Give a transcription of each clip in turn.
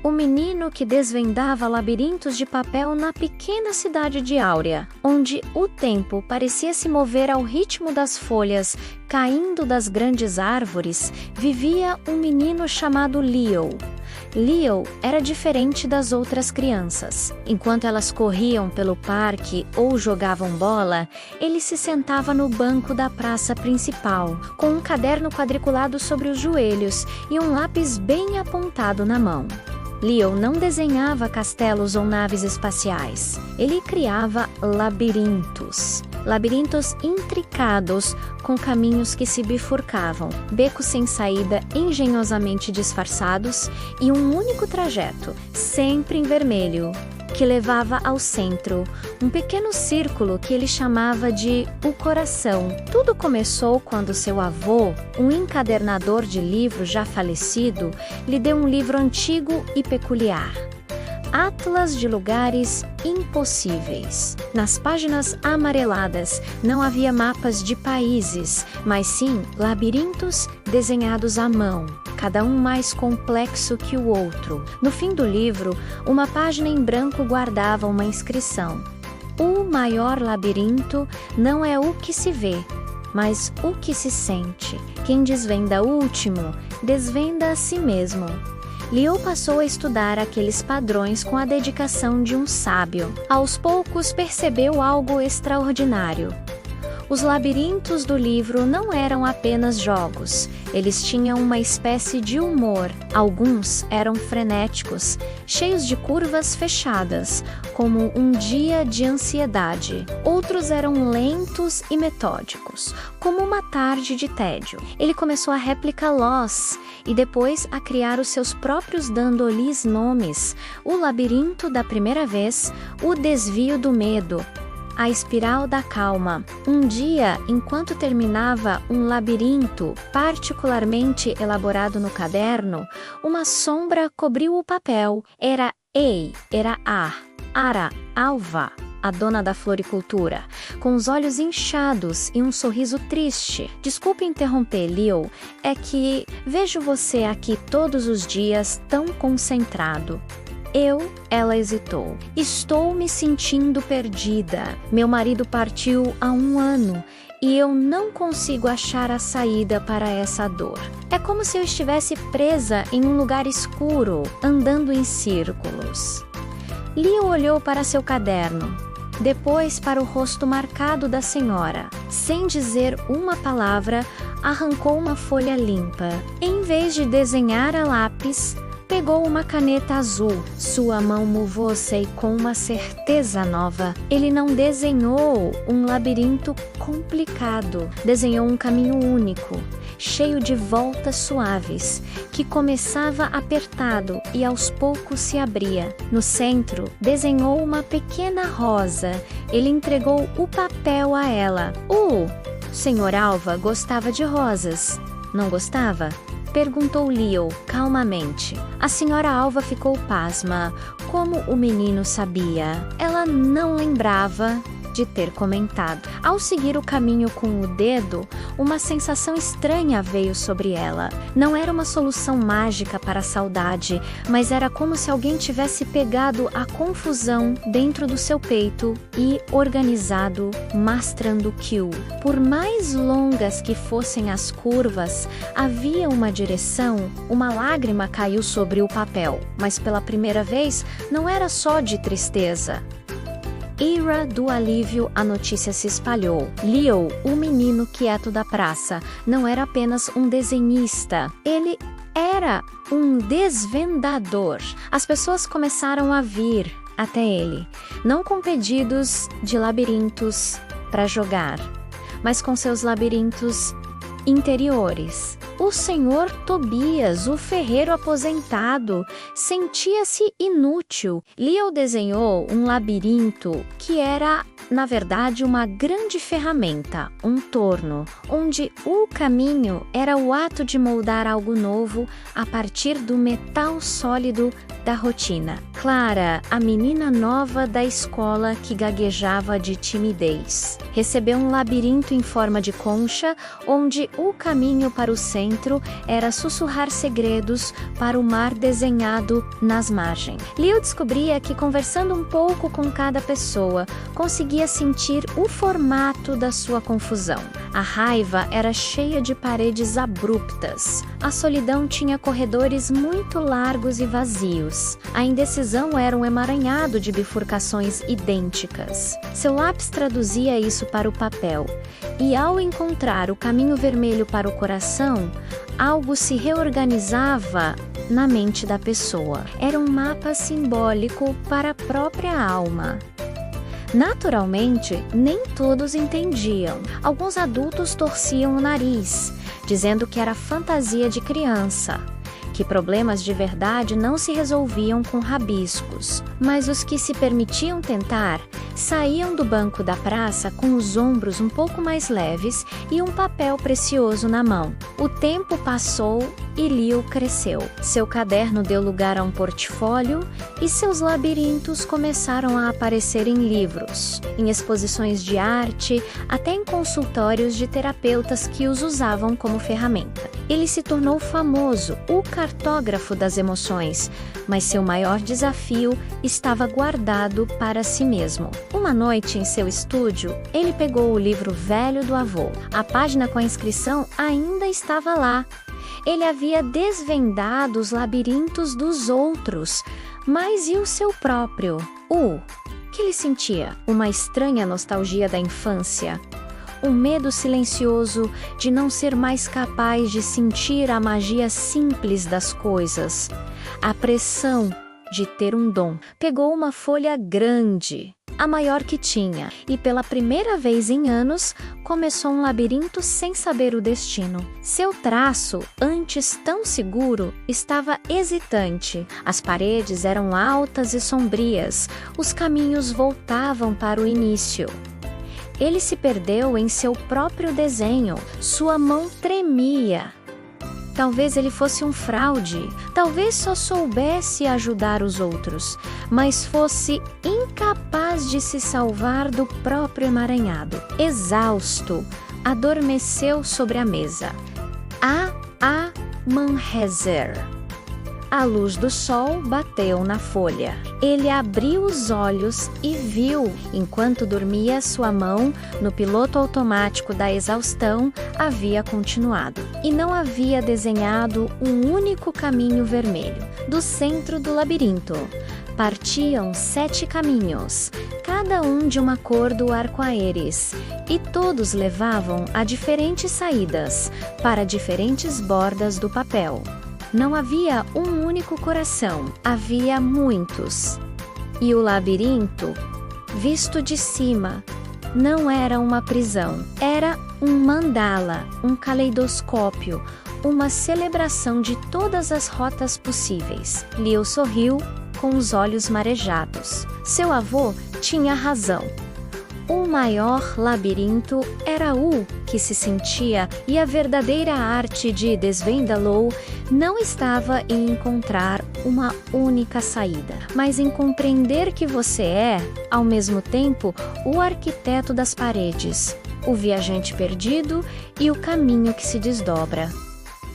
o menino que desvendava labirintos de papel na pequena cidade de Áurea, onde o tempo parecia se mover ao ritmo das folhas caindo das grandes árvores, vivia um menino chamado Leo. Leo era diferente das outras crianças. Enquanto elas corriam pelo parque ou jogavam bola, ele se sentava no banco da praça principal, com um caderno quadriculado sobre os joelhos e um lápis bem apontado na mão. Leo não desenhava castelos ou naves espaciais. Ele criava labirintos. Labirintos intricados, com caminhos que se bifurcavam, becos sem saída engenhosamente disfarçados e um único trajeto, sempre em vermelho, que levava ao centro, um pequeno círculo que ele chamava de o coração. Tudo começou quando seu avô, um encadernador de livros já falecido, lhe deu um livro antigo e peculiar. Atlas de Lugares Impossíveis. Nas páginas amareladas não havia mapas de países, mas sim labirintos desenhados à mão, cada um mais complexo que o outro. No fim do livro, uma página em branco guardava uma inscrição: o maior labirinto não é o que se vê, mas o que se sente. Quem desvenda o último, desvenda a si mesmo. Leo passou a estudar aqueles padrões com a dedicação de um sábio. Aos poucos percebeu algo extraordinário. Os labirintos do livro não eram apenas jogos, eles tinham uma espécie de humor. Alguns eram frenéticos, cheios de curvas fechadas, como um dia de ansiedade. Outros eram lentos e metódicos, como uma tarde de tédio. Ele começou a réplica Lost e depois a criar os seus próprios, dando-lhes nomes: o labirinto da primeira vez, o desvio do medo, a espiral da calma. Um dia, enquanto terminava um labirinto particularmente elaborado no caderno, uma sombra cobriu o papel. Era Ei, era Ara, Alva, a dona da floricultura, com os olhos inchados e um sorriso triste. Desculpe interromper, Leo, é que vejo você aqui todos os dias tão concentrado. Ela hesitou. Estou me sentindo perdida. Meu marido partiu há 1 ano e eu não consigo achar a saída para essa dor. É como se eu estivesse presa em um lugar escuro, andando em círculos. Leo olhou para seu caderno, depois para o rosto marcado da senhora. Sem dizer uma palavra, arrancou uma folha limpa. Em vez de desenhar a lápis, pegou uma caneta azul. Sua mão moveu-se com uma certeza nova. Ele não desenhou um labirinto complicado. Desenhou um caminho único, cheio de voltas suaves, que começava apertado e aos poucos se abria. No centro, desenhou uma pequena rosa. Ele entregou o papel a ela. Senhor Alva gostava de rosas, não gostava? Perguntou Leo calmamente. A senhora Alva ficou pasma. Como o menino sabia? Ela não lembrava de ter comentado. Ao seguir o caminho com o dedo, uma sensação estranha veio sobre ela. Não era uma solução mágica para a saudade, mas era como se alguém tivesse pegado a confusão dentro do seu peito e organizado, mostrando que por mais longas que fossem as curvas, havia uma direção. Uma lágrima caiu sobre o papel, mas pela primeira vez não era só de tristeza. Ira do alívio, a notícia se espalhou. Leo, o menino quieto da praça, não era apenas um desenhista. Ele era um desvendador. As pessoas começaram a vir até ele, não com pedidos de labirintos para jogar, mas com seus labirintos interiores. O senhor Tobias, o ferreiro aposentado, sentia-se inútil. Leo desenhou um labirinto que era, na verdade, uma grande ferramenta, um torno, onde o caminho era o ato de moldar algo novo a partir do metal sólido da rotina. Clara, a menina nova da escola que gaguejava de timidez, recebeu um labirinto em forma de concha, onde o caminho para o centro era sussurrar segredos para o mar desenhado nas margens. Leo descobria que, conversando um pouco com cada pessoa, conseguia sentir o formato da sua confusão. A raiva era cheia de paredes abruptas. A solidão tinha corredores muito largos e vazios. A indecisão era um emaranhado de bifurcações idênticas. Seu lápis traduzia isso para o papel, e ao encontrar o caminho vermelho para o coração, algo se reorganizava na mente da pessoa. Era um mapa simbólico para a própria alma. Naturalmente, nem todos entendiam. Alguns adultos torciam o nariz, dizendo que era fantasia de criança, que problemas de verdade não se resolviam com rabiscos. Mas os que se permitiam tentar saíam do banco da praça com os ombros um pouco mais leves e um papel precioso na mão. O tempo passou e Leo cresceu. Seu caderno deu lugar a um portfólio e seus labirintos começaram a aparecer em livros, em exposições de arte, até em consultórios de terapeutas que os usavam como ferramenta. Ele se tornou famoso, o cartógrafo das emoções, mas seu maior desafio estava guardado para si mesmo. Uma noite em seu estúdio, ele pegou o livro velho do avô. A página com a inscrição ainda estava lá. Ele havia desvendado os labirintos dos outros, mas e o seu próprio? Que ele sentia? Uma estranha nostalgia da infância. Um medo silencioso de não ser mais capaz de sentir a magia simples das coisas. A pressão de ter um dom. Pegou uma folha grande, a maior que tinha, e pela primeira vez em anos, começou um labirinto sem saber o destino. Seu traço, antes tão seguro, estava hesitante. As paredes eram altas e sombrias, os caminhos voltavam para o início. Ele se perdeu em seu próprio desenho, sua mão tremia. Talvez ele fosse um fraude, talvez só soubesse ajudar os outros, mas fosse incapaz de se salvar do próprio emaranhado. Exausto, adormeceu sobre a mesa. Manhezher. A luz do sol bateu na folha. Ele abriu os olhos e viu, enquanto dormia, sua mão, no piloto automático da exaustão, havia continuado. E não havia desenhado um único caminho vermelho. Do centro do labirinto partiam 7 caminhos, cada um de uma cor do arco-íris, e todos levavam a diferentes saídas, para diferentes bordas do papel. Não havia um único coração, havia muitos. E o labirinto, visto de cima, não era uma prisão. Era um mandala, um caleidoscópio, uma celebração de todas as rotas possíveis. Leo sorriu, com os olhos marejados. Seu avô tinha razão. O maior labirinto era o que se sentia, e a verdadeira arte de Desvendalou não estava em encontrar uma única saída, mas em compreender que você é, ao mesmo tempo, o arquiteto das paredes, o viajante perdido e o caminho que se desdobra.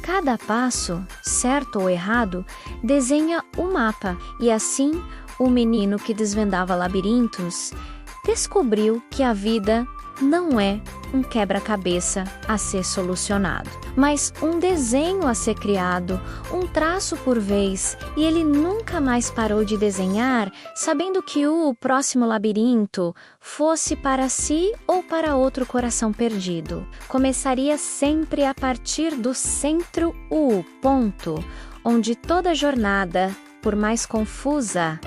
Cada passo, certo ou errado, desenha um mapa, e assim, o menino que desvendava labirintos descobriu que a vida não é um quebra-cabeça a ser solucionado, mas um desenho a ser criado, um traço por vez, e ele nunca mais parou de desenhar, sabendo que o próximo labirinto, fosse para si ou para outro coração perdido, começaria sempre a partir do centro, o ponto, onde toda jornada, por mais confusa,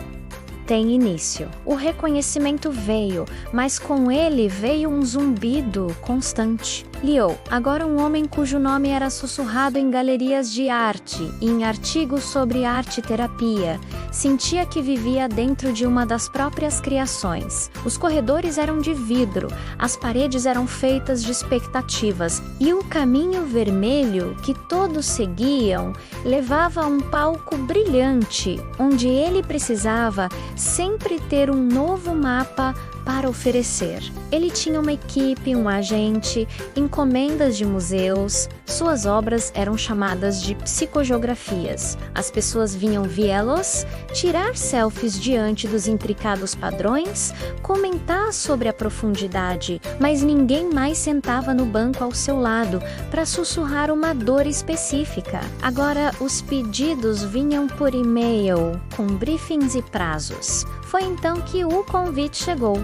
tem início. O reconhecimento veio, mas com ele veio um zumbido constante. Leo, agora um homem cujo nome era sussurrado em galerias de arte e em artigos sobre arte-terapia, sentia que vivia dentro de uma das próprias criações. Os corredores eram de vidro, as paredes eram feitas de expectativas, e o caminho vermelho que todos seguiam levava a um palco brilhante, onde ele precisava sempre ter um novo mapa para oferecer. Ele tinha uma equipe, um agente, encomendas de museus. Suas obras eram chamadas de psicogeografias. As pessoas vinham vê-los, tirar selfies diante dos intricados padrões, comentar sobre a profundidade, mas ninguém mais sentava no banco ao seu lado para sussurrar uma dor específica. Agora, os pedidos vinham por e-mail, com briefings e prazos. Foi então que o convite chegou.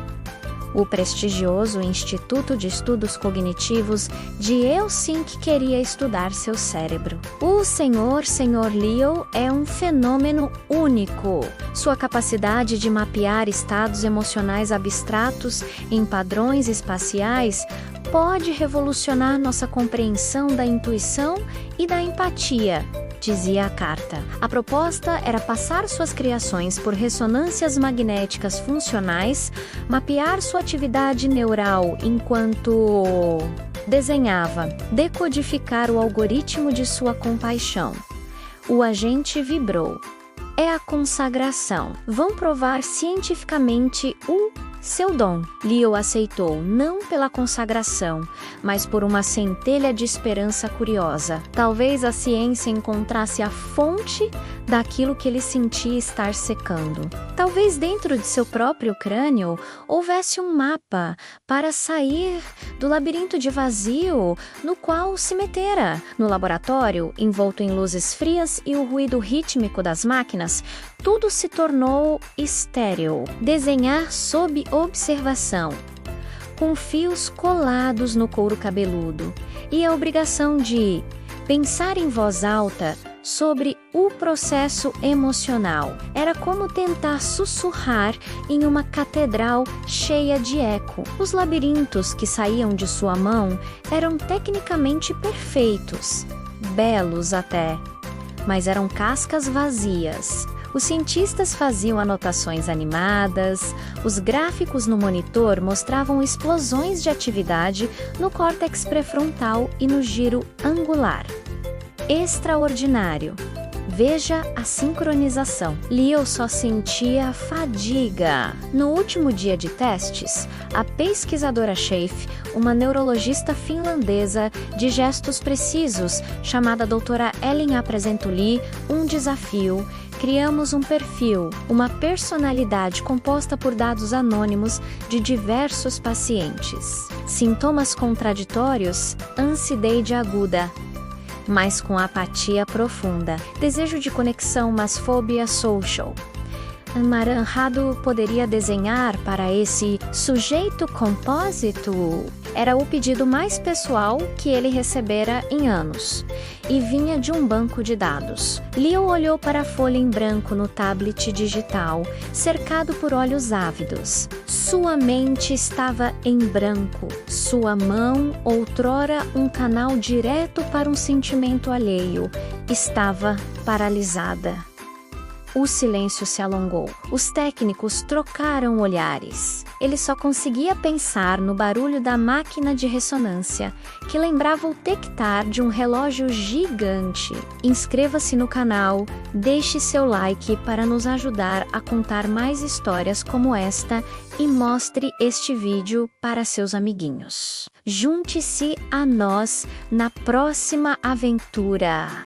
O prestigioso Instituto de Estudos Cognitivos de Helsinki queria estudar seu cérebro. O Sr. Leo é um fenômeno único. Sua capacidade de mapear estados emocionais abstratos em padrões espaciais pode revolucionar nossa compreensão da intuição e da empatia, dizia a carta. A proposta era passar suas criações por ressonâncias magnéticas funcionais, mapear sua atividade neural enquanto desenhava, decodificar o algoritmo de sua compaixão. O agente vibrou. É a consagração. Vão provar cientificamente o seu dom. Leo aceitou, não pela consagração, mas por uma centelha de esperança curiosa. Talvez a ciência encontrasse a fonte daquilo que ele sentia estar secando. Talvez dentro de seu próprio crânio houvesse um mapa para sair do labirinto de vazio no qual se metera. No laboratório, envolto em luzes frias e o ruído rítmico das máquinas, tudo se tornou estéril. Desenhar sob observação, com fios colados no couro cabeludo, e a obrigação de pensar em voz alta sobre o processo emocional. Era como tentar sussurrar em uma catedral cheia de eco. Os labirintos que saíam de sua mão eram tecnicamente perfeitos, belos até, mas eram cascas vazias. Os cientistas faziam anotações animadas, os gráficos no monitor mostravam explosões de atividade no córtex pré-frontal e no giro angular. Extraordinário. Veja a sincronização. Leo só sentia fadiga. No último dia de testes, a pesquisadora Schaaf, uma neurologista finlandesa de gestos precisos, chamada doutora Ellen, apresentou-lhe um desafio. Criamos um perfil, uma personalidade composta por dados anônimos de diversos pacientes. Sintomas contraditórios, ansiedade aguda, mas com apatia profunda, desejo de conexão, mas fobia social. Maranhado poderia desenhar para esse sujeito compósito? Era o pedido mais pessoal que ele recebera em anos, e vinha de um banco de dados. Leo olhou para a folha em branco no tablet digital, cercado por olhos ávidos. Sua mente estava em branco. Sua mão, outrora um canal direto para um sentimento alheio, estava paralisada. O silêncio se alongou. Os técnicos trocaram olhares. Ele só conseguia pensar no barulho da máquina de ressonância, que lembrava o tic-tac de um relógio gigante. Inscreva-se no canal, deixe seu like para nos ajudar a contar mais histórias como esta e mostre este vídeo para seus amiguinhos. Junte-se a nós na próxima aventura.